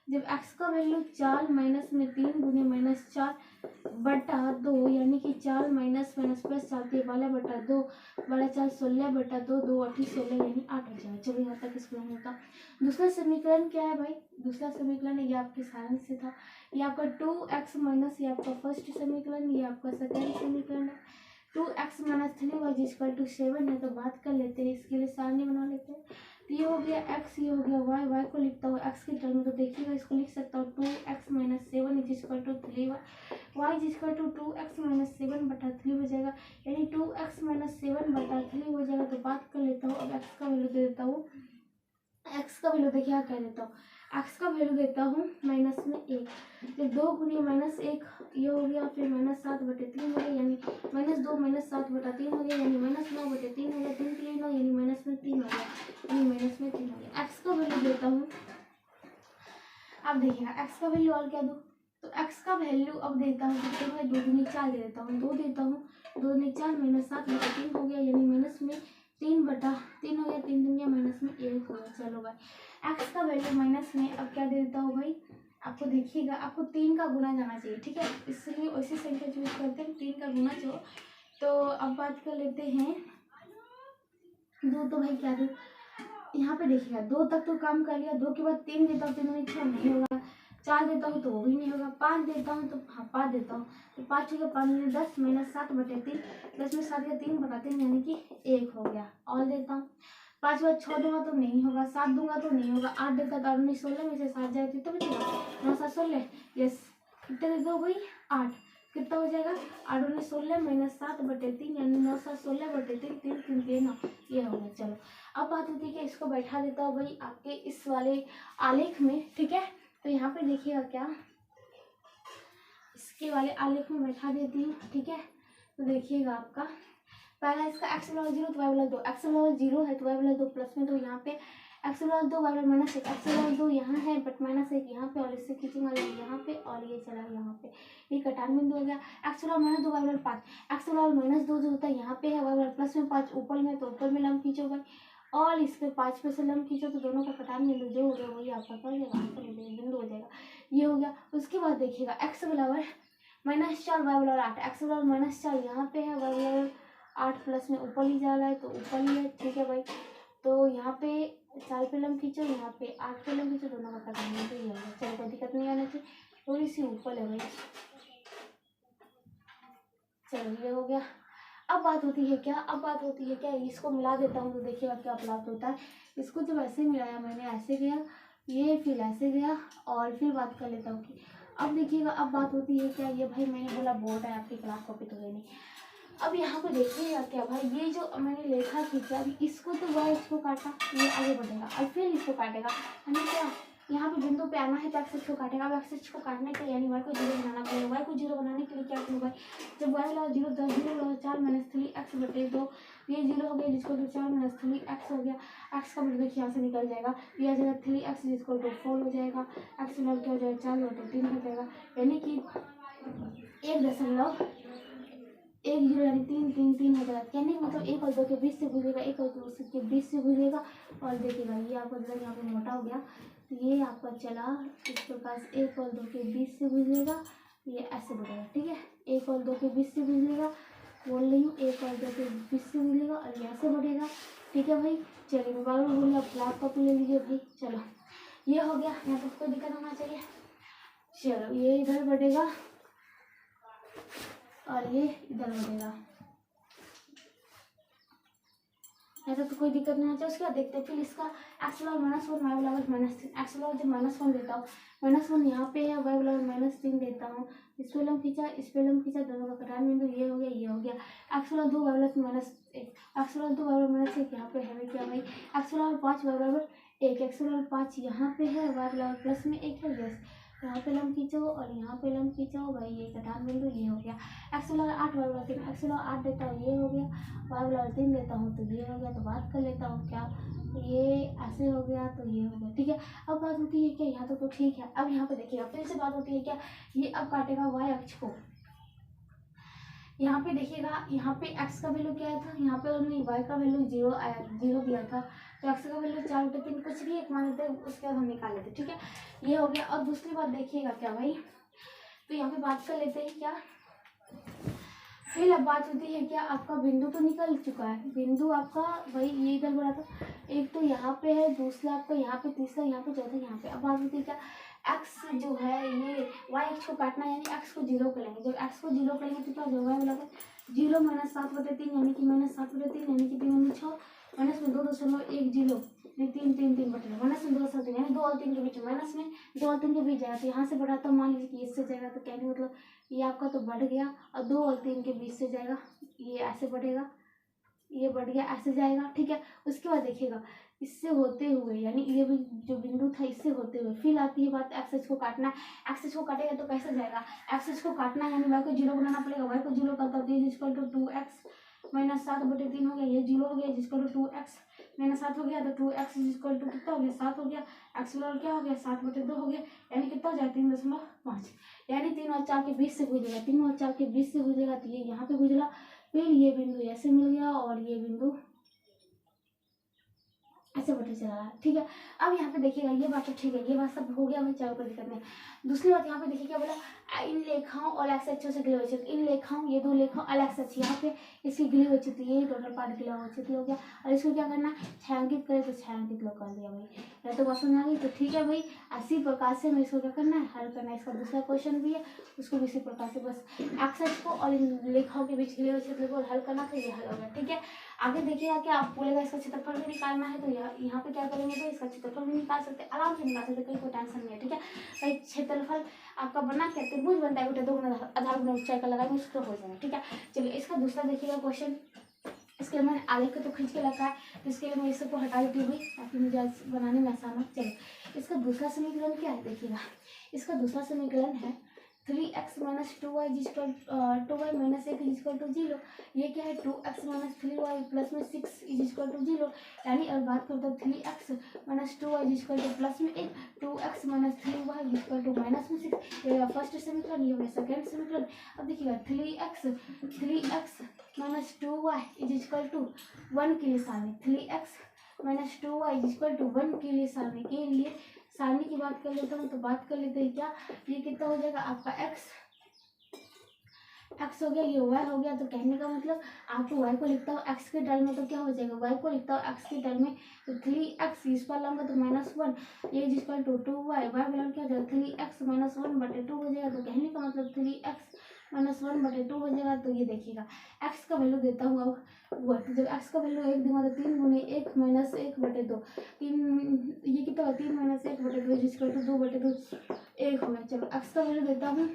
जब x का वैल्यू 4 माइनस में 3 गुने -4/2 यानी कि 4 माइनस माइनस प्लस 4 के वाला बटा 2 बड़ा 4 16/2 2 8 16 यानी 8 आ जाएगा। चलो यहाँ तक इसको नहीं होता। दूसरा समीकरण क्या है भाई? दूसरा समीकरण ये आपके सारण से था। ये आपका 2x माइनस, ये आपका फर्स्ट समीकरण, ये आपका सेकेंड समीकरण है। 2x minus 3y equal to 7 है। तो बात कर लेते हैं, इसके लिए सारणी बना लेते हैं। तो ये हो गया x, ये हो गया y, y को लिखता हूँ x के टर्म में। तो देखिएगा इसको लिख सकता हूँ 2x minus 7 equal to 3y, y equal to 2x minus 7 बटा 3 हो जाएगा, यानी 2x माइनस 7 बटा 3 हो जाएगा। तो बात कर लेता हूँ, अब x का वैल्यू दे देता हूँ। x का वैल्यू देखिए क्या देता हूँ, x का वैल्यू देता हूँ माइनस में 1। फिर 2 गुनी -1 ये हो गया, फिर -7/3 हो गया, यानी -2 -7/3 हो गया, यानी -9/3 हो गया, 3 के लिए 9 यानी -3 हो गया, यानी -3 हो गया। x का वैल्यू देता हूँ। अब देखिएगा x का वैल्यू और क्या दूँ, तो x का वैल्यू अब देता हूँ कितने भाई, 2 दूनी 4 दे देता हूँ, 2 देता हूँ, 2 दूनी 4 -7/3 हो गया, यानी -3/3 हो गया, 3 दूनी -1 हो गया। चलो भाई x का वैल्यू माइनस में अब क्या दे देता हूँ भाई, आपको देखिएगा आपको 3 का गुना जाना चाहिए, ठीक है, इसलिए वैसी संख्या चूज करते हैं, 3 का गुना जो। तो अब बात कर लेते हैं 2, तो भाई क्या दो, यहाँ पे देखिएगा 2 तक तो काम कर लिया, 2 के बाद 3 देता हूँ, 3 में 6 नहीं होगा, 4 देता हूँ तो वो भी नहीं होगा, 5 देता हूँ तो हाँ 5 देता हूँ तो 5 हो गया, 5 में 10 -7/3, 10 में 7 का 3/3 यानी कि 1 हो गया। और देता हूँ 5 बाद 6 दूंगा तो नहीं होगा, 7 दूंगा तो नहीं होगा, 8 देता तो 19 16 में से 7 जाए तो बचेगा 9 7 16, यस कितने देता हूँ भाई 8, कितना हो जाएगा 8 19 16 -7/3 यानी 9 7 16/3, 3 3 के 9, ये हो गया। चलो अब बात होती है कि इसको बैठा देता हूँ भाई आपके इस वाले आलेख में, ठीक है। तो यहाँ पे देखिएगा क्या, इसके वाले आलेख में बैठा देती हूँ, ठीक है। तो देखिएगा आपका पहला इसका x बराबर 0 तो y बराबर 2, x बराबर 0 है तो y बराबर 2 प्लस में, तो यहाँ पे x बराबर 2 y बराबर -1, x बराबर 2 यहाँ है बट -1 यहाँ पे, और इससे खींचूंगा यहाँ पे और ये चला यहाँ पे, ये कटान बिंदु हो गया। x बराबर -2 y बराबर 5, x बराबर -2 जो होता है यहाँ पे है, y बराबर प्लस में 5 ऊपर में, तो ऊपर में लंब खींचो भाई, और इस पे 5 पे से लंब खींचो तो दोनों का कटान बिंदु जो हो गया वही आपका क्या हो जाएगा, आंसर हो जाएगा, बिंदु हो जाएगा, ये हो गया। उसके बाद देखिएगा x बराबर -4 y बराबर 8, x बराबर -4 यहाँ पे है, y बराबर 8 प्लस में ऊपर ही जा रहा है तो ऊपर ही है, ठीक है भाई। तो यहाँ पे 4 पे लंब खींचो, यहाँ पे 8 पे लंब खींचो, दोनों का कटान बिंदु ये होगा। चलो कोई दिक्कत नहीं आनी चाहिए, थोड़ी सी ऊपर है भाई, चलो ये हो गया। अब बात होती है क्या, अब बात होती है क्या, इसको मिला देता हूँ तो देखिएगा क्या प्राप्त होता है। इसको जब ऐसे मिलाया मैंने, ऐसे गया ये, फिर ऐसे गया, और फिर बात कर लेता हूँ कि अब देखिएगा अब बात होती है क्या, ये भाई मैंने बोला बोर्ड है आपकी क्लास कॉपी तो है नहीं। अब यहाँ पे देखिएगा क्या भाई, ये जो मैंने लेखा खींचा इसको तो वह इसको काटा, ये आगे बढ़ेगा और फिर इसको काटेगा, यानी क्या यहाँ पे बिंदु पे आना है तो एक्स को काटेगा। अब एक्स को काटने के लिए यानी वाई को 0 बनाना पड़ेगा। वाई को 0 बनाने के लिए क्या करूँगा, जब वाई वाला 0 10 0 4 -3 x बटे 2, ये 0 हो गया जिसको तो 4 -3 x हो गया। एक्स का मतलब देखिए यहाँ से निकल जाएगा, ये आ जाएगा 3x जिसको तो 4 हो जाएगा, एक्स मतलब क्या हो जाएगा 4/3 हो जाएगा, यानी कि 1.1 0 यानी 3 3 3 हो जाएगा, कहने का मतलब 1 और 2 के बीच से गुजरेगा, 1 और 2 के बीच से गुजरेगा। और देखिएगा ये आपका जरा यहाँ पे मोटा हो गया, तो ये आपका चला इस प्रकार से 1 और 2 के बीच से गुजरेगा, ये ऐसे बढ़ेगा, ठीक है। 1 और 2 के बीच से गुजरेगा, बोल रही हूँ 1 और 2 के बीच से गुजरेगा और ये ऐसे बढ़ेगा, ठीक है भाई। चलिए मैं बार बार बोलिए, आप क्लास कॉपी ले लीजिए भाई। चलो ये हो गया, यहाँ पर कोई दिक्कत होना चाहिए। चलो ये इधर बढ़ेगा और ये इधर बढ़ेगा, ऐसा तो कोई दिक्कत नहीं होता। उसके बाद देखते हैं फिर इसका एक्स बराबर -1 वाई बराबर -3, एक्स बराबर जब -1 देता हूँ, -1 यहाँ पे है, वाई बराबर -3 देता हूँ, इस पे लंब खींचा इस पे लंब खींचा, दोनों का कटान बिंदु ये हो गया ये हो गया। एक्स बराबर 2 वाई बराबर -1, एक्स बराबर 2 वाई बराबर -1 यहाँ पे है क्या भाई, एक्स बराबर 5 वाई बराबर 1, एक्स बराबर 5 यहाँ पे है, वाई बराबर प्लस में 1 है, यस यहाँ पे लंब खींचो और यहाँ पे लंब खींचो भाई, ये कटान बिंदु ये हो गया। एक्स बराबर 8 वाई बराबर 3, एक्स बराबर 8 देता हूँ ये हो गया, वाई बराबर 3 देता हूँ तो ये हो गया। तो बात कर लेता हूँ क्या, ये ऐसे हो गया तो ये हो गया, ठीक है। अब बात होती है क्या, यहाँ तो ठीक है। अब यहाँ पे देखिएगा फिर से बात होती है क्या, ये अब काटेगा वाई अक्ष को। यहाँ पे देखिएगा, यहाँ पे x का वैल्यू क्या था, यहाँ पे उन्होंने y का वैल्यू 0 दिया था, तो एक्स का वैल्यू 4/3 कुछ भी एक मान लेते हैं, उसके बाद हम निकाल लेते हैं। ठीक है, ये हो गया। और दूसरी बात देखिएगा क्या भाई, तो यहाँ पे बात कर लेते हैं क्या, फिर अब बात होती है क्या, आपका बिंदु तो निकल चुका है, बिंदु आपका भाई ये इधर बड़ा था, एक तो यहाँ पे है, दूसरा आपका यहाँ पे, तीसरा यहाँ पे, चौथा यहाँ पे। अब बात होती है क्या, एक्स जो है ये वाई एक्स को काटना है, यानी एक्स को 0 कर लेंगे। जब एक्स को 0 करेंगे तो क्या हो जाएगा, वाई बराबर 0 - 7/3 यानी कि -7/3 यानी कि 3 - 6 माइनस में 2.10 नहीं 3 3 3 बटे माइनस में 2 यानी 2 और 3 के बीच में, माइनस में 2 और 3 के बीच जाएगा, तो यहाँ से बढ़ा तो मान लीजिए कि इससे जाएगा, तो कहने मतलब ये आपका तो बढ़ गया, और 2 और 3 के बीच से जाएगा, ये ऐसे बढ़ेगा, ये बढ़ गया, ऐसे जाएगा। ठीक है, उसके बाद देखिएगा इससे होते हुए, यानी ये भी जो बिंदु था इससे होते हुए, फिर आती है बात एक्स एच को काटना है। एक्स एच को काटेगा तो कैसे जाएगा, एक्स एच को काटना है यानी वाई को 0 बनाना पड़ेगा, वाई को 0 करता है तो 2x - 7/3 हो गया, ये 0 हो गया, जिसको 2x - 7 हो गया, तो 2x जिसको कितना हो गया 7 हो गया, एक्स बराबर क्या हो गया 7/2 हो गया, यानी कितना हो जाएगा 3.5, यानी 3 और 4 के बीच से गुजरेगा, 3 और 4 के बीच से गुजरेगा, तो ये यहाँ पे गुजरा, फिर ये बिंदु ऐसे मिल गया और ये बिंदु ऐसे बढ़ते चला रहा है। ठीक है, अब यहाँ पे देखिएगा ये बात तो ठीक है, ये बात सब हो गया, हमें चारों पर दिक्कत नहीं। दूसरी बात यहाँ पे देखिए क्या बोला, इन लेखाओं और एक्स अच्छों से गिले हुए, इन लेखाओं ये 2 लेखाओं अलग अच्छी, यहाँ पे इसकी गिली हुई थी, ये टोटल पार्ट गिला हुआ हो गया, और इसको क्या करना है छायांकित करे, तो छायांकित लोग कर दिया भाई, या तो बात समझ आ गई। तो ठीक है भाई, इसी प्रकार से हमें इसको क्या करना है, हल करना है। इसका दूसरा क्वेश्चन भी है, उसको भी इसी प्रकार से बस एक्स को और इन लेखाओं के बीच गिले हुए क्षेत्र को हल करना, तो ये हल हो गया। ठीक है, आगे देखिएगा कि आप बोलेगा इसका क्षेत्रफल भी निकालना है, तो यहाँ पे क्या करेंगे, तो इसका क्षेत्रफल भी निकाल सकते हैं, आराम से निकाल सकते हैं, कोई टेंशन नहीं है। ठीक है भाई, क्षेत्रफल आपका बना क्या त्रिभुज बनता है, बेटा 2 आधार गुना ऊंचाई का लगाएंगे, उसको हो जाएगा। ठीक है, चलिए इसका दूसरा देखिएगा क्वेश्चन, इसके लिए मैंने आगे को तो खींच के रखा है, तो इसके लिए मैं इस सबको हटा देती हूँ ताकि मुझे बनाने में आसान हो। चलिए इसका दूसरा समीकरण क्या है, देखिएगा इसका दूसरा समीकरण है 3x - 2y 2y - 1 = 0। ये क्या है 2x - 3y प्लस में 6 = 0, यानी और बात करते हैं 3x - 2y प्लस में 1, 2x - 3y -6, ये फर्स्ट समीकरण, ये होगा सेकेंड समीकरण। अब देखिएगा 3x - 2y = 1 के लिए सारणी, 3x - 2y = 1 के लिए सारणी, के लिए सारणी की बात कर लेता हूँ, तो बात कर लेते हैं क्या, ये कितना हो जाएगा आपका x हो गया, ये y हो गया, तो कहने का मतलब आपको y को लिखता हूँ x के टर्म में, तो क्या हो जाएगा y को लिखता हूँ x के टर्म में, तो 3x इस पर लाऊंगा तो -1, ये जिसका 2y, y बराबर क्या हो जाएगा 3x - 1/2 हो जाएगा, तो कहने का मतलब 3x - 1/2 हो जाएगा। तो ये देखिएगा x का वैल्यू देता हूँ अब 1, जब x का वैल्यू 1 दूंगा तो 3 गुने 1 - 1/2, 3 ये कितना होगा 3 - 1/2 जिसका 2/2 1 हो गया। चलो x का वैल्यू देता हूँ,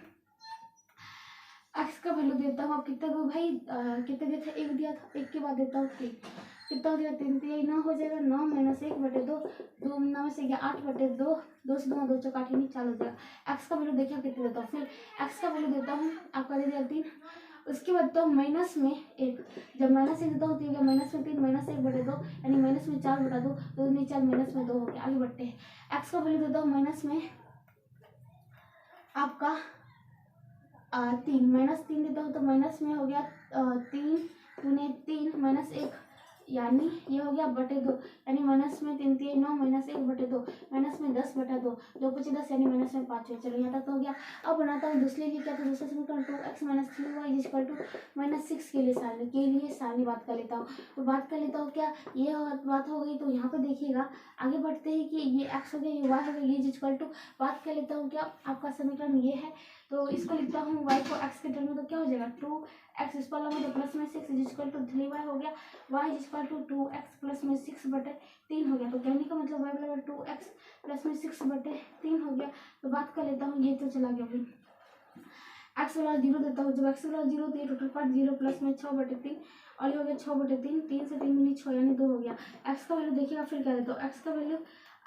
एक्स का वैल्यू देता हूँ, आप कितना दो भाई, कितने दिया था 1 दिया था, 1 के बाद देता हूँ 3, कितना हो गया 3 3 9 हो जाएगा, 9 - 1/2, 2 9 से गया 8/2, 2 से 2 2 चौक 8 नहीं 4 हो जाएगा। एक्स का वैल्यू देखिए कितने देता हूँ, फिर एक्स का वैल्यू देता हूँ आपका दे दिया 3, उसके बाद तो माइनस में 1, जब -1 देता हूँ तो ये -3 -1/2 यानी -4/2, 2 नहीं 4 -2 हो गया। आगे बढ़ते हैं, एक्स का वैल्यू देता हूँ माइनस में आपका 3 -3 देता हूँ, तो माइनस में हो गया 3 गुने 3 -1, यानी ये हो गया /2, यानी माइनस में 3 3 9 -1/2, माइनस में 10/2, 2 5 10 यानी माइनस में 5 है। चलो यहाँ तक तो हो गया। अब बनाता हूँ दूसरे लिए, क्या था दूसरे समीकरण 2x - 3y = -6 के लिए सारणी बात कर लेता हूँ, तो बात कर लेता हूँ क्या, ये बात हो गई। तो यहाँ पे देखिएगा आगे बढ़ते हैं कि ये x हो गया, ये y हो गया, ये इक्वल टू बात कर लेता हूँ क्या, आपका समीकरण ये है, तो इसको लिखता हूँ y को x के टर्म में, तो क्या हो जाएगा 2x इस पर लगा तो प्लस में 6 = 3y हो गया, y = 2x प्लस में 6/3 हो गया, तो कहने का मतलब y बराबर 2x प्लस में 6/3 हो गया। तो बात कर लेता हूँ, ये तो चला गया भाई, x वाला 0 देता हूँ, जब x वाला 0 तो ये टोटल पार्ट 0 प्लस में 6/3 और ये हो गया 6/3, 3 से 3 गुनी 6 यानी 2 हो गया। x का वैल्यू देखिएगा, फिर क्या देता हूँ, x का वैल्यू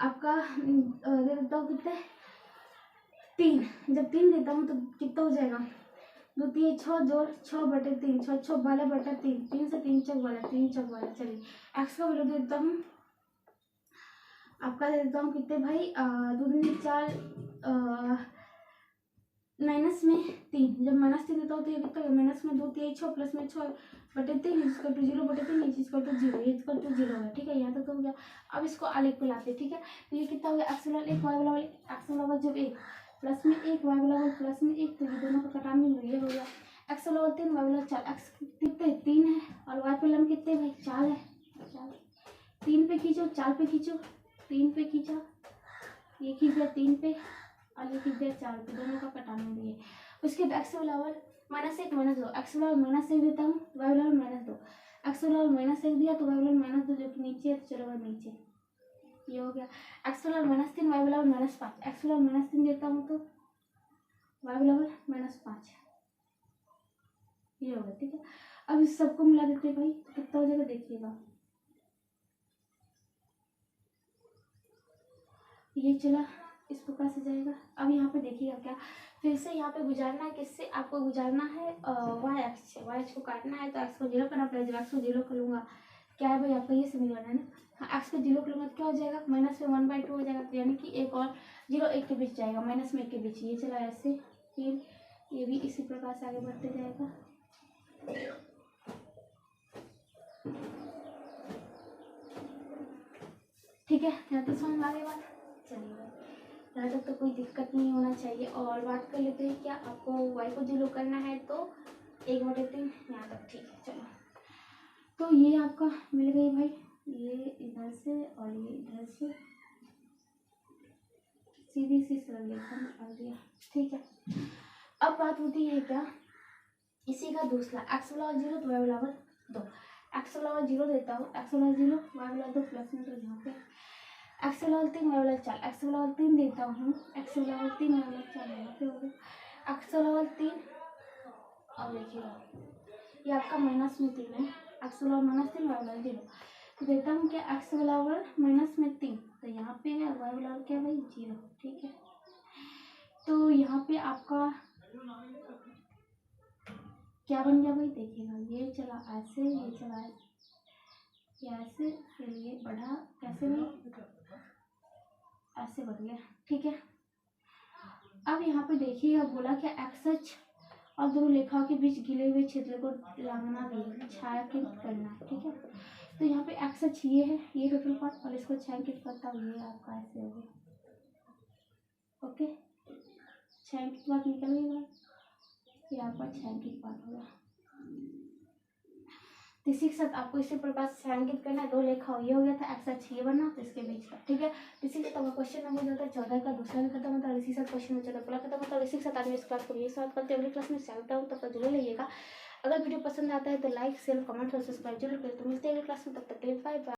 आपका दे देता हूँ कितने 3, जब 3 देता हूँ तो कितना हो जाएगा 2 3 6 जोड़ 6/3, 6 6 12/3, 3 से 3 चौक वाला 3 चौक वाला। चलिए एक्स का वैल्यू देता हूँ आपका, देता हूँ कितने भाई 2 दूनी 4 माइनस में 3, जब -3 देता हूँ तो ये कितना होगा, माइनस में 2 3 6 प्लस में 6 बटे 3 इक्वल टू 0 बटे 3 इक्वल टू 0, ये इक्वल टू 0 है। ठीक है, यहाँ तक हो गया। अब इसको आलेख पे लाते हैं। ठीक है, तो ये कितना हो गया, x बराबर 1 y बराबर x बराबर जब 1 प्लस में 1 y बराबर प्लस में 1, तो ये दोनों का घटाव में ये हो गया x बराबर 3 y बराबर 4। x कितने 3 है और y पे लम कितने भाई 4 है। 3 पे खींचो 4 पे खींचो, 3 पे खींचा, ये खींच दिया 3 पे और ये खींच दिया 4 पे, दोनों का घटाव में भी है। उसके बाद x बराबर -1 -2, x बराबर -1 देता हूँ, y बराबर -2, x बराबर -1 दिया तो y बराबर -2 जो कि नीचे है, तो चलो वह नीचे, ये हो गया। x बराबर -3 y बराबर -5, x बराबर -3 देता हूँ तो y बराबर -5, ये हो गया। ठीक है, अब इस सबको मिला देते हैं भाई, तो कितना हो जाएगा देखिएगा, ये चला इस प्रकार से जाएगा। अब यहाँ पे देखिएगा क्या, फिर से यहाँ पे गुजारना है, किससे आपको गुजारना है वाई एक्स से, वाई एक्स को काटना है तो एक्स को 0 करना पड़ेगा। जब एक्स को 0 करूँगा क्या है भाई, आपका ये समीकरण है ना, हाँ एक्स को 0 करूँगा तो क्या हो जाएगा, माइनस में 1/2 हो जाएगा, तो यानी कि एक और 0 1 के बीच जाएगा, माइनस में 1 के बीच, ये चला ऐसे, फिर ये भी इसी प्रकार से आगे बढ़ते जाएगा। ठीक है, यहाँ तो समझ आ गई बात, चलिए यहाँ तक तो कोई दिक्कत नहीं होना चाहिए। और बात कर लेते हैं क्या, आपको y को 0 करना है तो 1/3 यहाँ तक। ठीक है, चलो तो ये आपका मिल गई भाई, ये इधर से और ये इधर से, सीधी सी सरल रेखा निकाल दिया। ठीक है, अब बात होती है क्या, इसी का दूसरा x बराबर 0 तो y बराबर 2, x बराबर 0 देता हूँ, x बराबर 0 y बराबर 2 प्लस में, तो यहाँ पे x बराबर 3 y बराबर 4, x बराबर 3 देता हूँ, x बराबर 3 y बराबर 4 यहाँ पे हो गया x बराबर 3। अब देखिएगा ये आपका माइनस में 3 है, x बराबर -3 y बराबर 0, तो देता हूँ क्या x बराबर -3, तो यहाँ पे है y बराबर क्या भाई 0। ठीक है, तो यहाँ पे आपका क्या बन गया भाई देखिएगा, ये चला ऐसे, ये चला ऐसे, फिर ये बढ़ा कैसे भाई ऐसे बढ़ गया। ठीक है, अब यहाँ पे देखिएगा बोला क्या एक्स अक्ष और दोनों रेखाओं के बीच गिले हुए क्षेत्र को लांघना भी छायांकित करना है। ठीक है, तो यहाँ पे एक्स अक्ष ये है, ये टोटल पार्ट, और इसको छायांकित करता हूँ, ये आपका ऐसे हो गया। ओके, छायांकित पार्ट निकल गया, ये आपका छायांकित पार्ट होगा। तो इसी के साथ आपको इसी प्रकार से छायांकित करना है, 2 रेखा ये हो गया था, एक्स अक्ष ये बना तो इसके बीच का। ठीक है, तो इसी के साथ क्वेश्चन नंबर जो था 14 का दूसरा भी खत्म होता है, इसी के साथ क्वेश्चन नंबर 14 खत्म होता है। इसी के साथ आज इस क्लास को ये सॉल्व करते हैं, अगली क्लास में स्वागत हूँ, तब तक जरूर रहिएगा। अगर वीडियो पसंद आता है तो लाइक शेयर कमेंट और सब्सक्राइब जरूर करें। तो मिलते हैं अगली क्लास में, तब तक के लिए बाय बाय।